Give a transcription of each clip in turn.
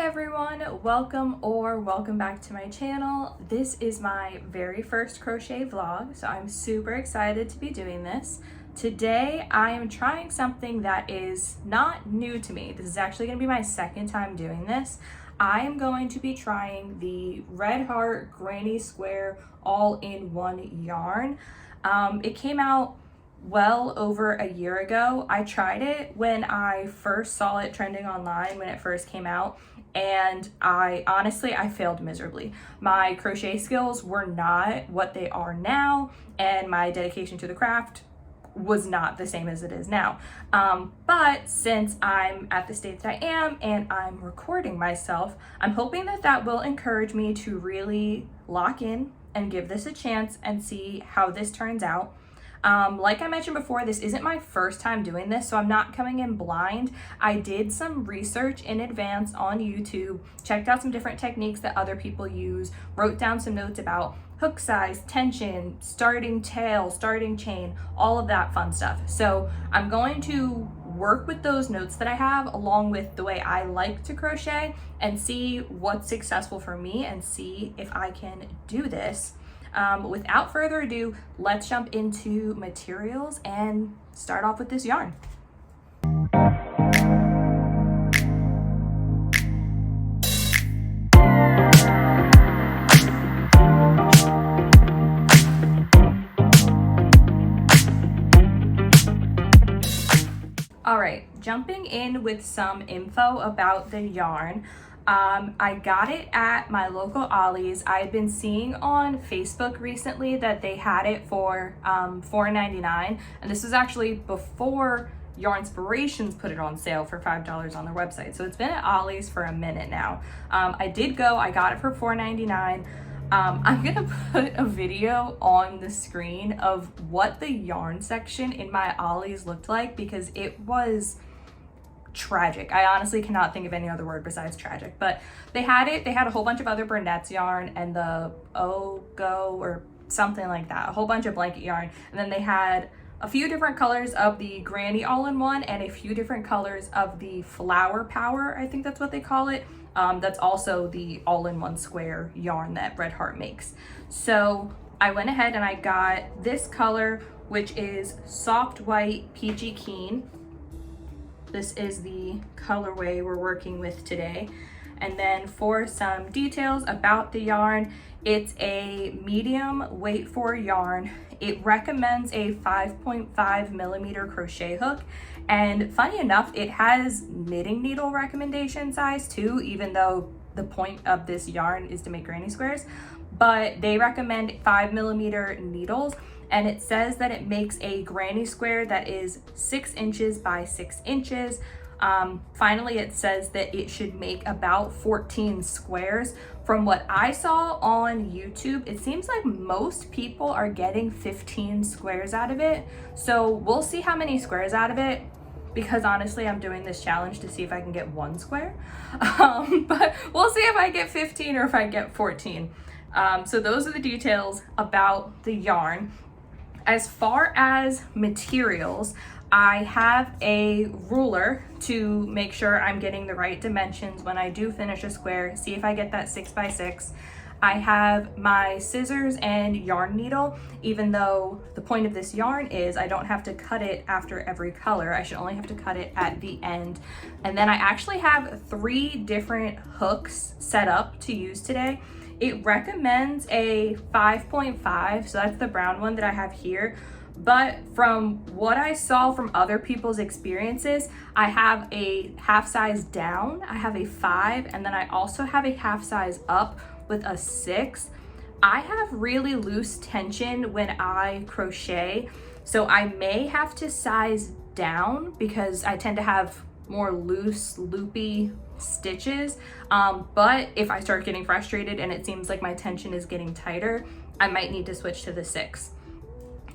everyone, welcome back to my channel. This is my very first crochet vlog, so I'm super excited to be doing this. Today I am trying something that is not new to me. This is actually going to be my second time doing this. I am going to be trying the Red Heart Granny Square all-in-one yarn. It came out well over a year ago. I tried it when I first saw it trending online when it first came out, and I failed miserably. My crochet skills were not what they are now, and my dedication to the craft was not the same as it is now. But since I'm at the state that I am and I'm recording myself, I'm hoping that that will encourage me to really lock in and give this a chance and see how this turns out. Like I mentioned before, this isn't my first time doing this, so I'm not coming in blind. I did some research in advance on YouTube, checked out some different techniques that other people use, wrote down some notes about hook size, tension, starting tail, starting chain, all of that fun stuff. So I'm going to work with those notes that I have along with the way I like to crochet and see what's successful for me and see if I can do this. Without further ado, let's jump into materials and start off with this yarn. All right, jumping in with some info about the yarn. I got it at my local Ollie's. I had been seeing on Facebook recently that they had it for $4.99, and this was actually before Yarnspirations put it on sale for $5 on their website. So it's been at Ollie's for a minute now. I did go, I got it for $4.99. I'm gonna put a video on the screen of what the yarn section in my Ollie's looked like because it was tragic. I honestly cannot think of any other word besides tragic, but they had a whole bunch of other Burnett's yarn and the Go or something like that, a whole bunch of blanket yarn, and then they had a few different colors of the Granny all-in-one and a few different colors of the Flower Power, I think that's what they call it. That's also the all-in-one square yarn that Red Heart makes. So I went ahead and I got this color, which is Soft White Peachy Keen. This is the colorway we're working with today. And then for some details about the yarn, it's a medium weight for yarn. It recommends a 5.5 millimeter crochet hook. And funny enough, it has knitting needle recommendation size too, even though the point of this yarn is to make granny squares. But they recommend 5 millimeter needles. And it says that it makes a granny square that is 6 inches by 6 inches. Finally, it says that it should make about 14 squares. From what I saw on YouTube, it seems like most people are getting 15 squares out of it. So we'll see how many squares out of it, because honestly, I'm doing this challenge to see if I can get 1 square. But we'll see if I get 15 or if I get 14. So those are the details about the yarn. As far as materials, I have a ruler to make sure I'm getting the right dimensions when I do finish a square, see if I get that 6 by 6. I have my scissors and yarn needle, even though the point of this yarn is I don't have to cut it after every color. I should only have to cut it at the end. And then I actually have 3 different hooks set up to use today. It recommends a 5.5, so that's the brown one that I have here. But from what I saw from other people's experiences, I have a half size down, I have a 5, and then I also have a half size up with a 6. I have really loose tension when I crochet, so I may have to size down because I tend to have more loose, loopy stitches. But if I start getting frustrated and it seems like my tension is getting tighter, I might need to switch to the 6.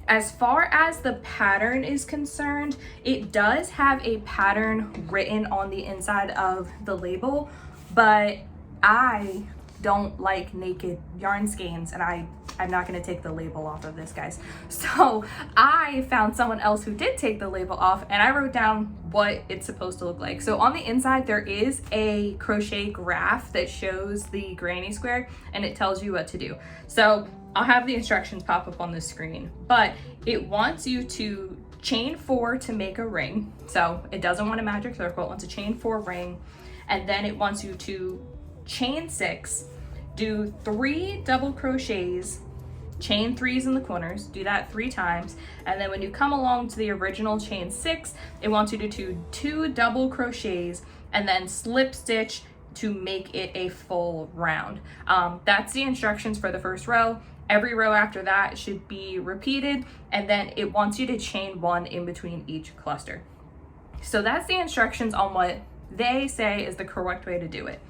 As far as the pattern is concerned, it does have a pattern written on the inside of the label, but I don't like naked yarn skeins, and I I'm not going to take the label off of this, guys. So I found someone else who did take the label off, and I wrote down what it's supposed to look like. So on the inside, there is a crochet graph that shows the granny square, and it tells you what to do. So I'll have the instructions pop up on the screen, but it wants you to chain 4 to make a ring. So it doesn't want a magic circle, it wants a chain 4 ring. And then it wants you to chain 6, do 3 double crochets, chain 3s in the corners, do that 3 times. And then when you come along to the original chain 6, it wants you to do 2 double crochets and then slip stitch to make it a full round. That's the instructions for the first row. Every row after that should be repeated, and then it wants you to chain 1 in between each cluster. So that's the instructions on what they say is the correct way to do it.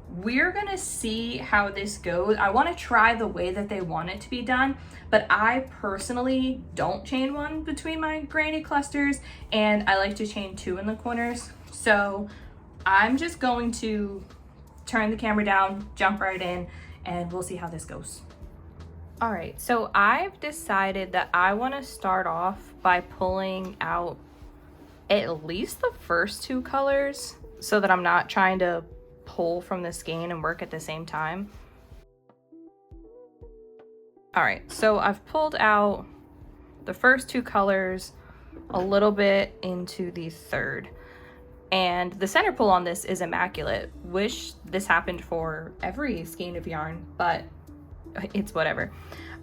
We're gonna see how this goes. I wanna try the way that they want it to be done, but I personally don't chain 1 between my granny clusters, and I like to chain 2 in the corners. So I'm just going to turn the camera down, jump right in, and we'll see how this goes. All right, so I've decided that I want to start off by pulling out at least the first 2 colors so that I'm not trying to pull from the skein and work at the same time. All right, so I've pulled out the first 2 colors, a little bit into the third. And the center pull on this is immaculate. Wish this happened for every skein of yarn, but it's whatever.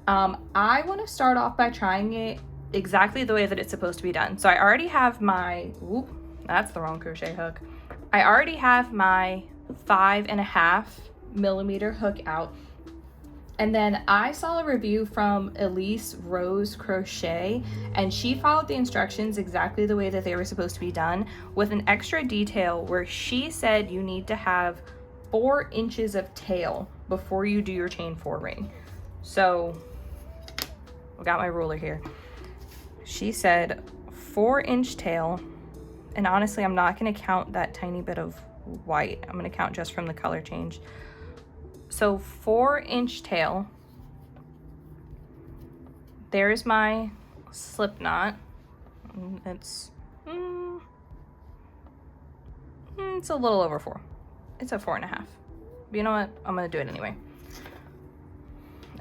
I want to start off by trying it exactly the way that it's supposed to be done. So I already have my, oop, that's the wrong crochet hook. I already have my 5.5 millimeter hook out. And then I saw a review from Elise Rose Crochet, and she followed the instructions exactly the way that they were supposed to be done, with an extra detail where she said you need to have 4 inches of tail before you do your chain 4 ring. So I got my ruler here. She said 4-inch tail, and honestly I'm not going to count that tiny bit of white. I'm going to count just from the color change. So 4-inch tail. There's my slip knot. It's a little over 4. It's a 4.5. But you know what? I'm gonna do it anyway.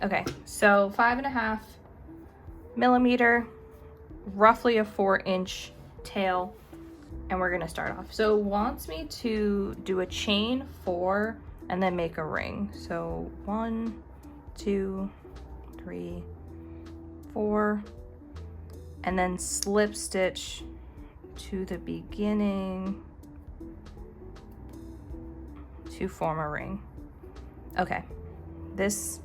Okay, so 5.5 millimeter, roughly a 4-inch tail, and we're gonna start off. So it wants me to do a chain 4 and then make a ring. So 1, 2, 3, 4, and then slip stitch to the beginning to form a ring. Okay, this,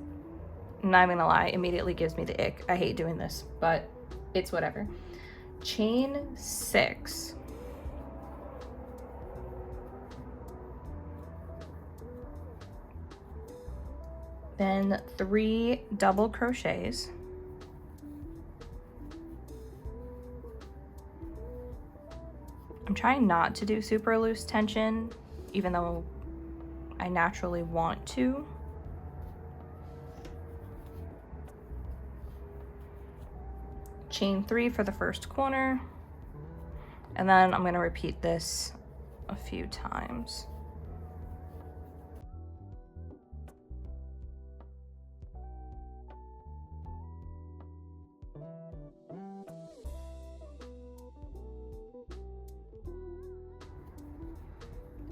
I'm not even gonna lie, immediately gives me the ick. I hate doing this, but it's whatever. Chain 6. Then 3 double crochets. I'm trying not to do super loose tension, even though I naturally want to. Chain 3 for the first corner, and then I'm going to repeat this a few times.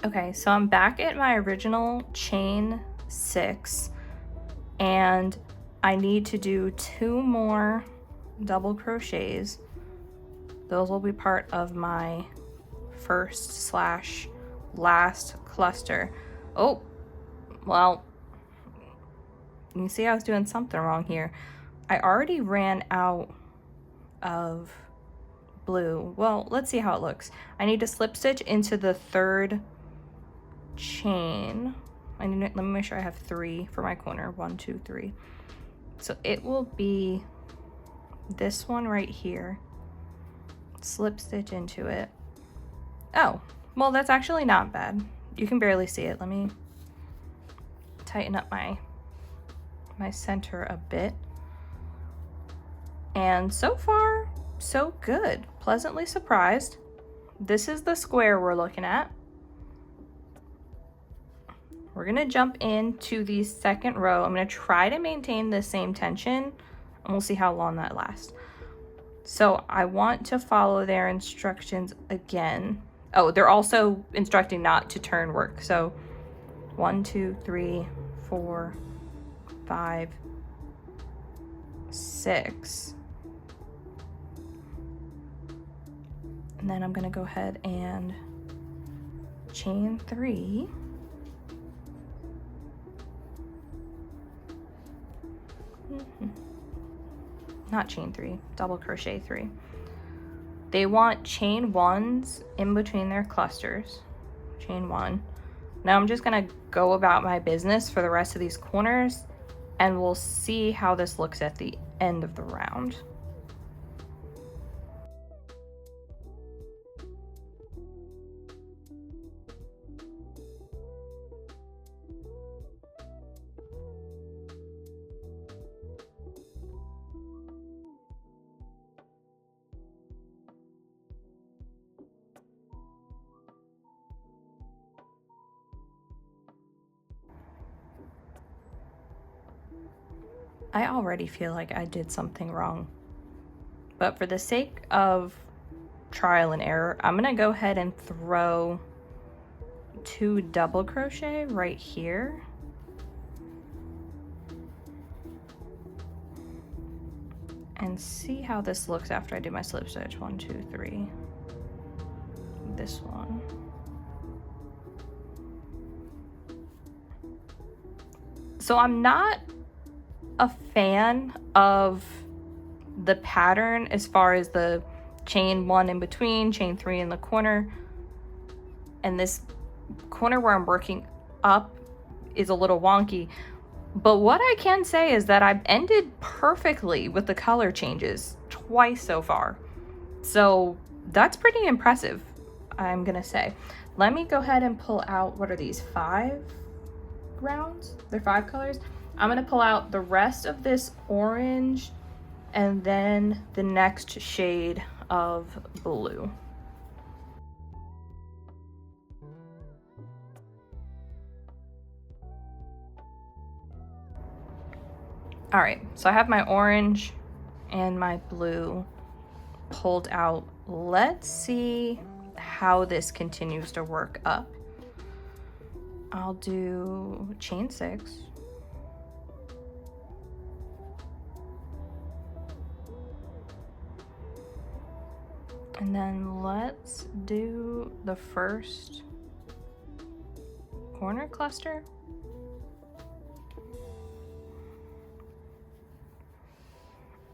Okay, so I'm back at my original chain 6, and I need to do 2 more double crochets. Those will be part of my first / last cluster. Oh, well, you can see I was doing something wrong here. I already ran out of blue. Well, let's see how it looks. I need to slip stitch into the 3rd chain. Let me make sure I have 3 for my corner. 1, 2, 3. So it will be this one right here. Slip stitch into it. Oh, well, that's actually not bad. You can barely see it. Let me tighten up my center a bit. And so far, so good. Pleasantly surprised. This is the square we're looking at. We're gonna jump into the second row. I'm gonna try to maintain the same tension, and we'll see how long that lasts. So I want to follow their instructions again. Oh, they're also instructing not to turn work. So 1, 2, 3, 4, 5, 6. And then I'm gonna go ahead and chain 3. Not chain 3, double crochet 3. They want chain 1s in between their clusters. Chain 1. Now I'm just gonna go about my business for the rest of these corners, and we'll see how this looks at the end of the round. I already feel like I did something wrong, but for the sake of trial and error, I'm gonna go ahead and throw 2 double crochet right here. And see how this looks after I do my slip stitch. 1, 2, 3. This one. So I'm not a fan of the pattern as far as the chain 1 in between, chain 3 in the corner, and this corner where I'm working up is a little wonky. But what I can say is that I've ended perfectly with the color changes twice so far. So that's pretty impressive, I'm gonna say. Let me go ahead and pull out, what are these, 5 rounds? They're 5 colors. I'm gonna pull out the rest of this orange and then the next shade of blue. All right, so I have my orange and my blue pulled out. Let's see how this continues to work up. I'll do chain 6. And then let's do the first corner cluster.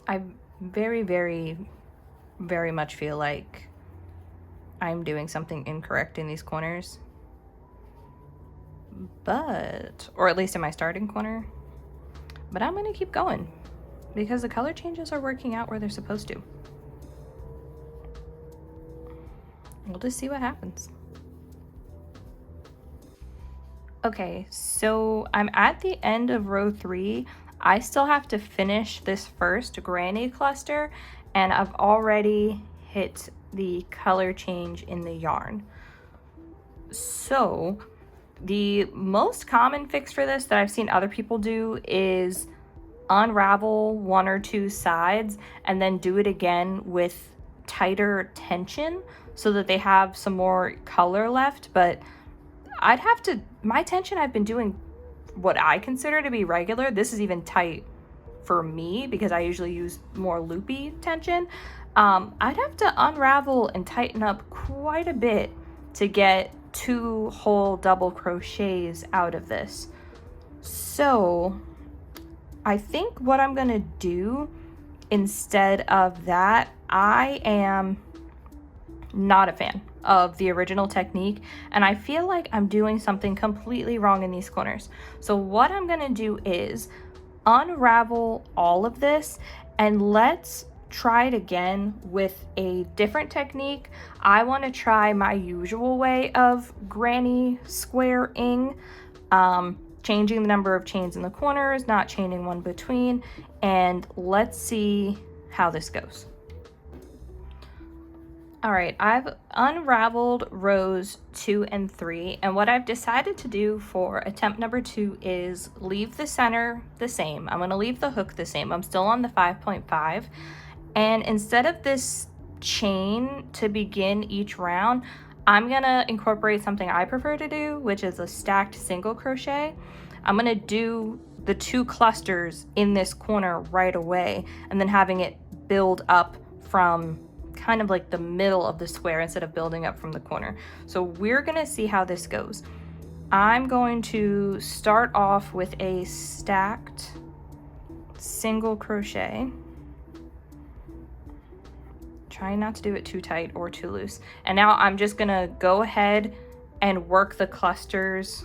I very, very, very much feel like I'm doing something incorrect in these corners. But, or at least in my starting corner. But I'm gonna keep going because the color changes are working out where they're supposed to. We'll just see what happens. Okay, so I'm at the end of row 3. I still have to finish this first granny cluster, and I've already hit the color change in the yarn. So the most common fix for this that I've seen other people do is unravel 1 or 2 sides and then do it again with tighter tension so that they have some more color left. But I'd have to, my tension, I've been doing what I consider to be regular. This is even tight for me because I usually use more loopy tension. I'd have to unravel and tighten up quite a bit to get 2 whole double crochets out of this. So I think what I'm gonna do instead of that, I am not a fan of the original technique, and I feel like I'm doing something completely wrong in these corners. So what I'm gonna do is unravel all of this, and let's try it again with a different technique. I want to try my usual way of granny squaring, changing the number of chains in the corners, not chaining one between, and let's see how this goes. All right, I've unraveled rows 2 and 3, and what I've decided to do for attempt number 2 is leave the center the same. I'm gonna leave the hook the same. I'm still on the 5.5, and instead of this chain to begin each round, I'm gonna incorporate something I prefer to do, which is a stacked single crochet. I'm gonna do the 2 clusters in this corner right away, and then having it build up from kind of like the middle of the square instead of building up from the corner. So we're gonna see how this goes. I'm going to start off with a stacked single crochet. Trying not to do it too tight or too loose. And now I'm just gonna go ahead and work the clusters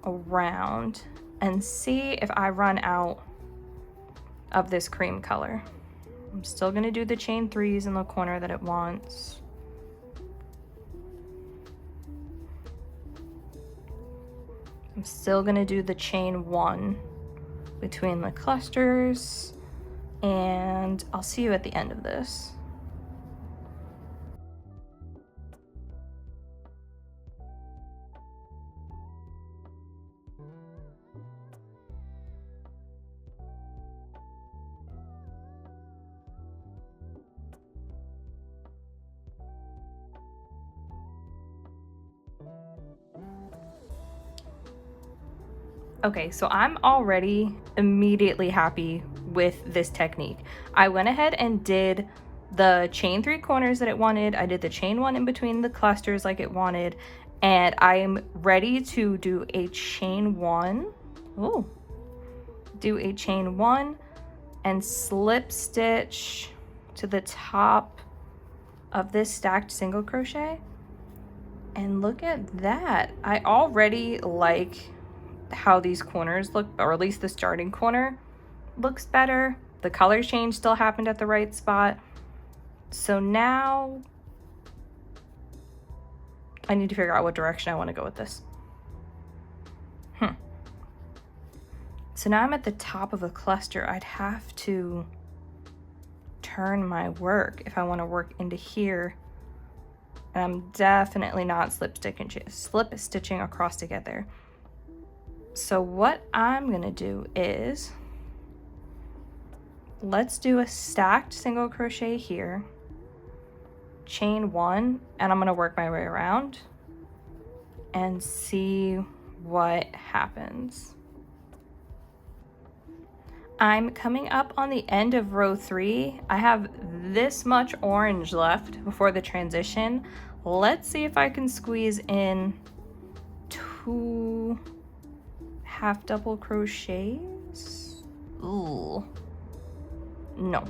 around and see if I run out of this cream color. I'm still gonna do the chain 3s in the corner that it wants. I'm still gonna do the chain 1 between the clusters, and I'll see you at the end of this. Okay, so I'm already immediately happy with this technique. I went ahead and did the chain 3 corners that it wanted. I did the chain 1 in between the clusters like it wanted, and I'm ready to do a chain 1. Oh, do a chain 1 and slip stitch to the top of this stacked single crochet. And look at that. I already like how these corners look, or at least the starting corner looks better. The color change still happened at the right spot. So now I need to figure out what direction I want to go with this. So now I'm at the top of a cluster. I'd have to turn my work if I want to work into here. And I'm definitely not slip stitching across together. So what I'm gonna do is, let's do a stacked single crochet here, chain 1, and I'm gonna work my way around and see what happens. I'm coming up on the end of row 3. I have this much orange left before the transition. Let's see if I can squeeze in 2 half double crochets. Ooh. No,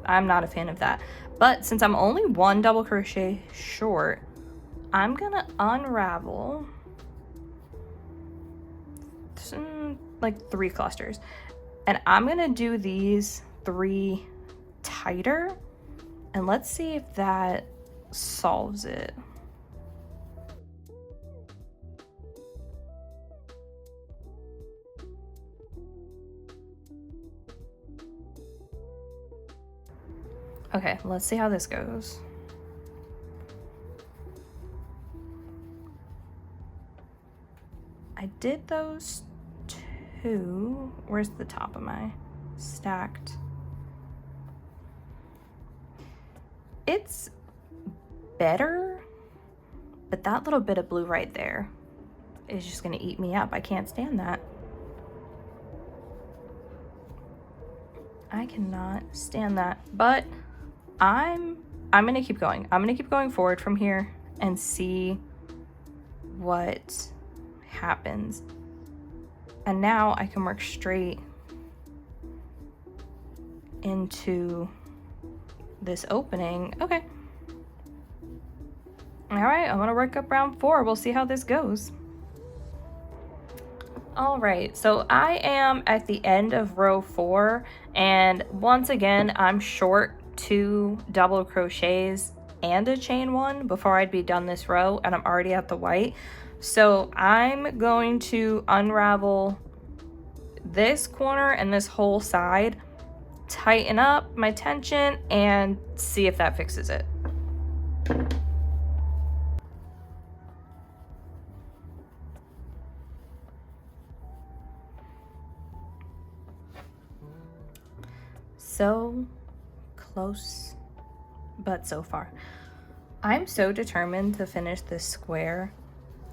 I'm not a fan of that. But since I'm only 1 double crochet short, I'm gonna unravel like 3 clusters. And I'm gonna do these 3 tighter, and let's see if that solves it. Okay, let's see how this goes. I did those 2. Where's the top of my stacked? It's better, but that little bit of blue right there is just gonna eat me up. I can't stand that. I cannot stand that, but I'm gonna keep going. I'm gonna keep going forward from here and see what happens. And now I can work straight into this opening. Okay. All right, I'm gonna work up round 4. We'll see how this goes. All right, so I am at the end of row 4, and once again, I'm short 2 double crochets and a chain 1 before I'd be done this row, and I'm already at the white. So I'm going to unravel this corner and this whole side tighten up my tension and see if that fixes it. So close, but so far. I'm so determined to finish this square.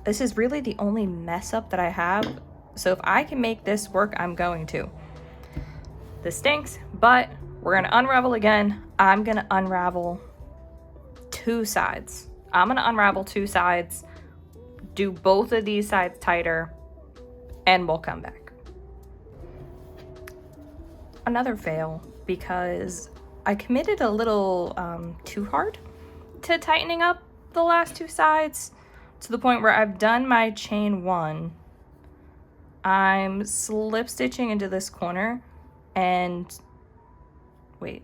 This is really the only mess up that I have. So if I can make this work, I'm going to. This stinks, but we're gonna unravel again. I'm gonna unravel 2 sides. I'm gonna unravel 2 sides, do both of these sides tighter, and we'll come back. Another fail, because I committed a little too hard to tightening up the last 2 sides, to the point where I've done my chain 1. I'm slip stitching into this corner, and wait,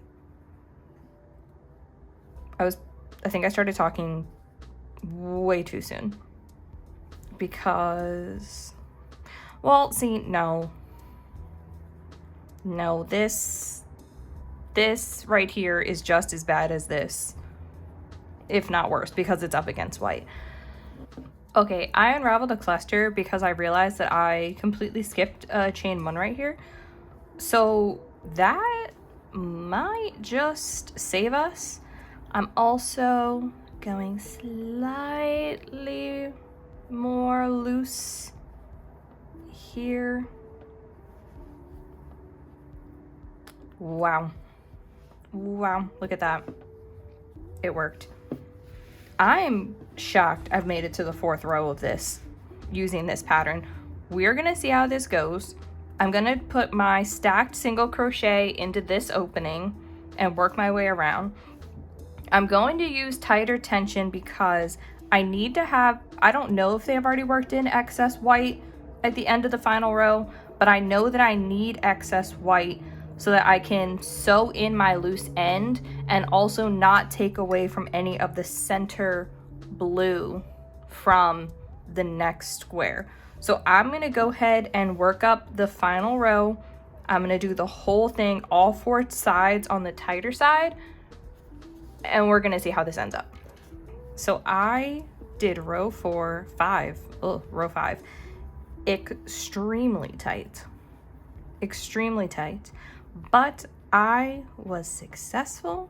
I think I started talking way too soon, because, well, see, no, this right here is just as bad as this, if not worse, because it's up against white. Okay, I unraveled a cluster because I realized that I completely skipped chain 1 right here. So that might just save us. I'm also going slightly more loose here. Wow, look at that. It worked. I'm shocked I've made it to the 4th row of this using this pattern. We're gonna see how this goes. I'm gonna put my stacked single crochet into this opening and work my way around. I'm going to use tighter tension because I need to have, I don't know if they have already worked in excess white at the end of the final row, but I know that I need excess white so that I can sew in my loose end and also not take away from any of the center blue from the next square. So I'm gonna go ahead and work up the final row. I'm gonna do the whole thing, all 4 sides on the tighter side, and we're gonna see how this ends up. So I did row 5, extremely tight, but I was successful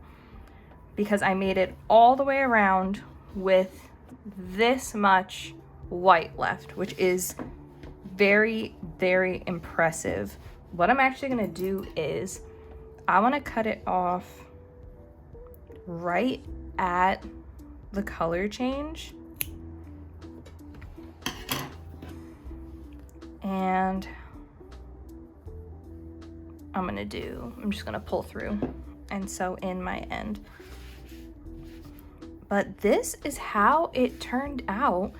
because I made it all the way around with this much white left, which is very, very impressive. What I'm actually gonna do is I wanna cut it off right at the color change. And I'm just gonna pull through and sew in my end. But this is how it turned out.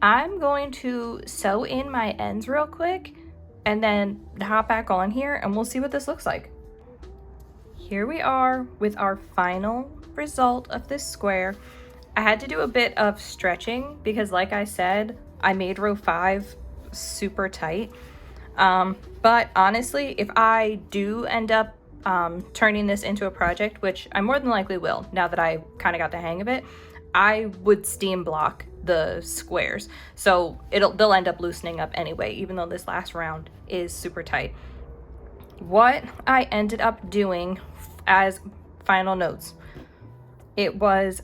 I'm going to sew in my ends real quick and then hop back on here and we'll see what this looks like. Here we are with our final result of this square. I had to do a bit of stretching because, like I said, I made row 5 super tight. But honestly, if I do end up turning this into a project, which I more than likely will now that I kind of got the hang of it, I would steam block the squares. So they'll end up loosening up anyway, even though this last round is super tight. What I ended up doing as final notes, it was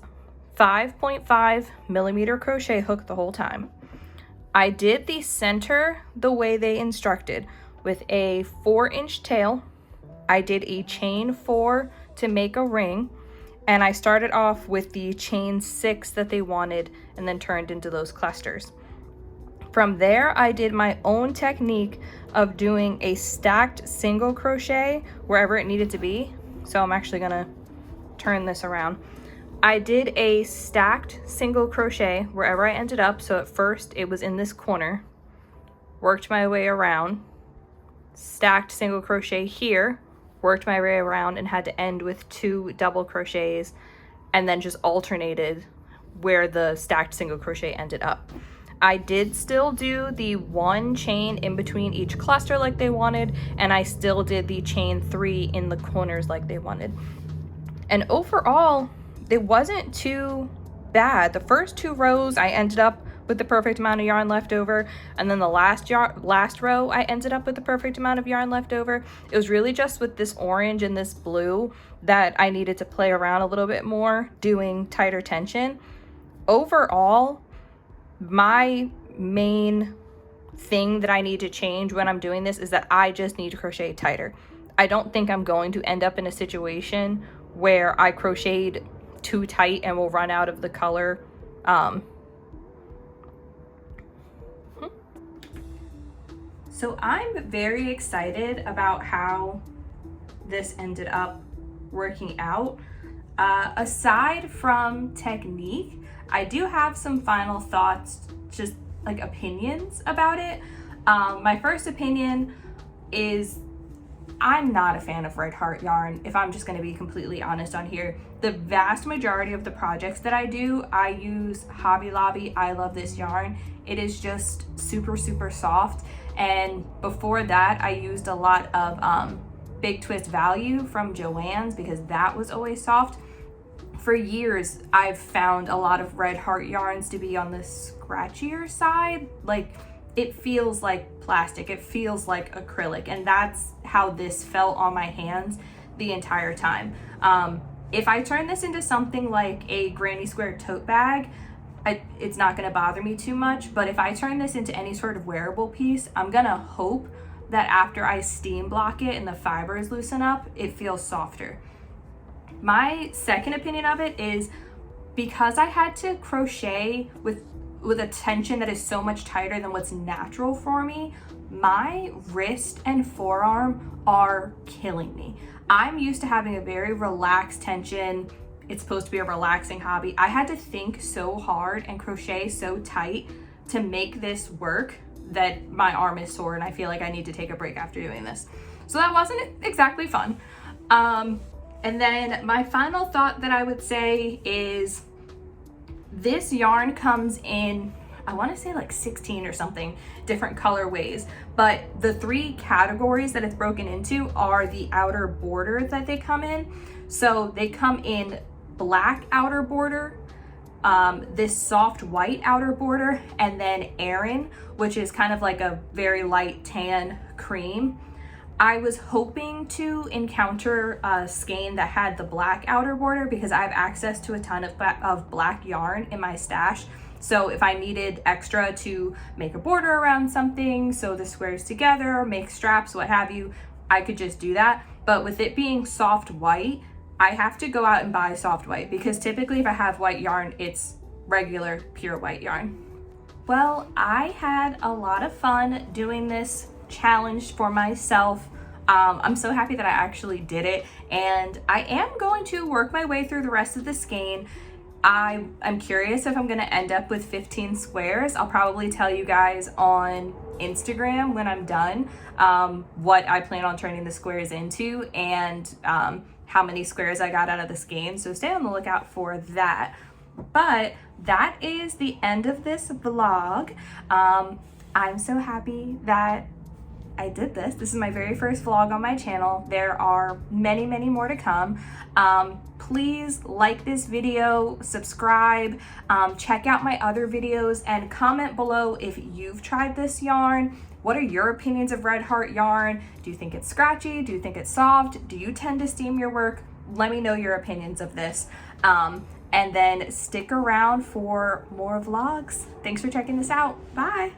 5.5 millimeter crochet hook the whole time. I did the center the way they instructed with a 4-inch tail. I did a chain 4 to make a ring, and I started off with the chain 6 that they wanted and then turned into those clusters. From there, I did my own technique of doing a stacked single crochet wherever it needed to be. So I'm actually gonna turn this around. I did a stacked single crochet wherever I ended up. So at first it was in this corner, worked my way around, stacked single crochet here, worked my way around and had to end with 2 double crochets, and then just alternated where the stacked single crochet ended up. I did still do the 1 chain in between each cluster like they wanted, and I still did the chain 3 in the corners like they wanted. And overall, it wasn't too bad. The first 2 rows, I ended up with the perfect amount of yarn left over, and then the last row, I ended up with the perfect amount of yarn left over. It was really just with this orange and this blue that I needed to play around a little bit more, doing tighter tension. Overall, my main thing that I need to change when I'm doing this is that I just need to crochet tighter. I don't think I'm going to end up in a situation where I crocheted too tight and will run out of the color. So I'm very excited about how this ended up working out. Aside from technique, I do have some final thoughts, just like opinions about it. My first opinion is I'm not a fan of Red Heart yarn, if I'm just going to be completely honest on here. The vast majority of the projects that I do, I use Hobby Lobby. I love this yarn. It is just super, super soft. And before that, I used a lot of Big Twist Value from Joann's because that was always soft. For years, I've found a lot of Red Heart yarns to be on the scratchier side. Like, it feels like plastic, it feels like acrylic, and that's how this felt on my hands the entire time. If I turn this into something like a granny square tote bag, it's not going to bother me too much. But if I turn this into any sort of wearable piece, I'm going to hope that after I steam block it and the fibers loosen up, it feels softer. My second opinion of it is because I had to crochet with a tension that is so much tighter than what's natural for me, my wrist and forearm are killing me. I'm used to having a very relaxed tension. It's supposed to be a relaxing hobby. I had to think so hard and crochet so tight to make this work that my arm is sore and I feel like I need to take a break after doing this. So that wasn't exactly fun. And then my final thought that I would say is this yarn comes in, I want to say like 16 or something different colorways, but the 3 categories that it's broken into are the outer border that they come in. So they come in black outer border, this soft white outer border, and then Aran, which is kind of like a very light tan cream. I was hoping to encounter a skein that had the black outer border because I have access to a ton of black yarn in my stash. So if I needed extra to make a border around something, sew the squares together, make straps, what have you, I could just do that. But with it being soft white, I have to go out and buy soft white because typically if I have white yarn, it's regular pure white yarn. Well, I had a lot of fun doing this challenge for myself. I'm so happy that I actually did it, and I am going to work my way through the rest of the skein. I'm curious if I'm going to end up with 15 squares. I'll probably tell you guys on Instagram when I'm done what I plan on turning the squares into and how many squares I got out of the skein, so stay on the lookout for that. But that is the end of this vlog. I'm so happy that I did this. This is my very first vlog on my channel. There are many, many more to come. Please like this video, subscribe, check out my other videos, and comment below if you've tried this yarn. What are your opinions of Red Heart yarn? Do you think it's scratchy? Do you think it's soft? Do you tend to steam your work? Let me know your opinions of this. And then stick around for more vlogs. Thanks for checking this out. Bye.